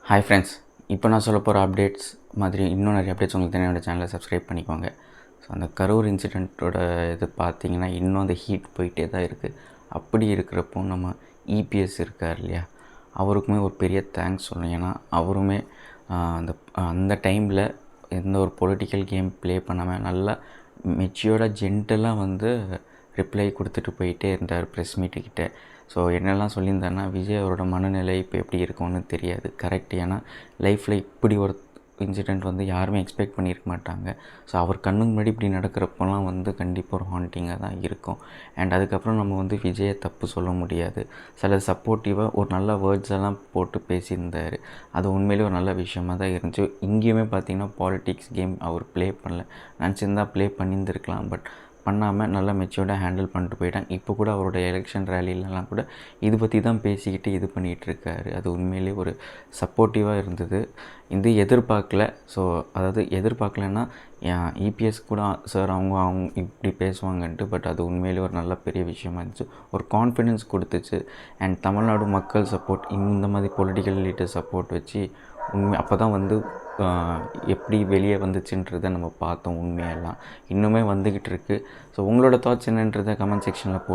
Hi friends, இப்போ நான் சொல்ல போகிற அப்டேட்ஸ் மாதிரி இன்னும் நிறைய அப்டேட்ஸ் உங்களுக்கு என்னோடய சேனலை சப்ஸ்கிரைப் பண்ணிக்கோங்க. ஸோ அந்த கரூர் இன்சிடெண்ட்டோட இது பார்த்திங்கன்னா இன்னும் அந்த ஹீட் போயிட்டே தான் இருக்குது. அப்படி இருக்கிறப்போ நம்ம இபிஎஸ் இருக்கார் இல்லையா, அவருக்குமே ஒரு பெரிய தேங்க்ஸ் சொல்லணும். ஏன்னா அவருமே அந்த அந்த டைமில் எந்த ஒரு பொலிட்டிக்கல் கேம் ப்ளே பண்ணாமல் நல்லா மெச்சியோர்டாக ஜென்டலாக வந்து ரிப்ளை கொடுத்துட்டு போயிட்டே இருந்தார் ப்ரெஸ் மீட்டுக்கிட்ட. ஸோ என்னெல்லாம் சொல்லியிருந்தாருன்னா, விஜய் அவரோட மனநிலை இப்போ எப்படி இருக்கும்னு தெரியாது. கரெக்ட். ஏன்னா லைஃப்பில் இப்படி ஒரு இன்சிடெண்ட் வந்து யாருமே எக்ஸ்பெக்ட் பண்ணியிருக்க மாட்டாங்க. ஸோ அவர் கண்ணுக்கு முன்னாடி இப்படி நடக்கிறப்போலாம் வந்து கண்டிப்பாக ஒரு ஹாண்டிங்காக தான் இருக்கும். அண்ட் அதுக்கப்புறம் நம்ம வந்து விஜயை தப்பு சொல்ல முடியாது. சில சப்போர்ட்டிவாக ஒரு நல்ல வேர்ட்ஸ் எல்லாம் போட்டு பேசியிருந்தார். அது உண்மையிலே ஒரு நல்ல விஷயமாக தான் இருந்துச்சு. இங்கேயுமே பார்த்திங்கன்னா பாலிட்டிக்ஸ் கேம் அவர் ப்ளே பண்ணல. நினச்சிருந்தா ப்ளே பண்ணியிருந்துருக்கலாம். பட் பண்ணாமல் நல்லா மெச்சூர்டாக ஹேண்டில் பண்ணிட்டு போயிட்டாங்க. இப்போ கூட அவரோட எலெக்ஷன் ரேலிலலாம் கூட இது பற்றி தான் பேசிக்கிட்டு இது பண்ணிகிட்ருக்காரு. அது உண்மையிலே ஒரு சப்போர்ட்டிவாக இருந்தது. இது எதிர்பார்க்கல. ஸோ அதாவது எதிர்பார்க்கலன்னா இபிஎஸ் கூட சார் அவங்க இப்படி பேசுவாங்கன்ட்டு. பட் அது உண்மையிலே ஒரு நல்ல பெரிய விஷயமா இருந்துச்சு. ஒரு கான்ஃபிடென்ஸ் கொடுத்துச்சு. அண்ட் தமிழ்நாடு மக்கள் சப்போர்ட், இந்த மாதிரி பொலிட்டிக்கல் லீடர் சப்போர்ட் வச்சு அப்போ தான் வந்து எப்படி வெளியே வந்துச்சுன்றதை நம்ம பார்த்தோம். உண்மையெல்லாம் இன்னுமே வந்துக்கிட்டு இருக்குது. ஸோ உங்களோட தாட்ஸ் என்னன்றதை கமெண்ட் செக்ஷனில்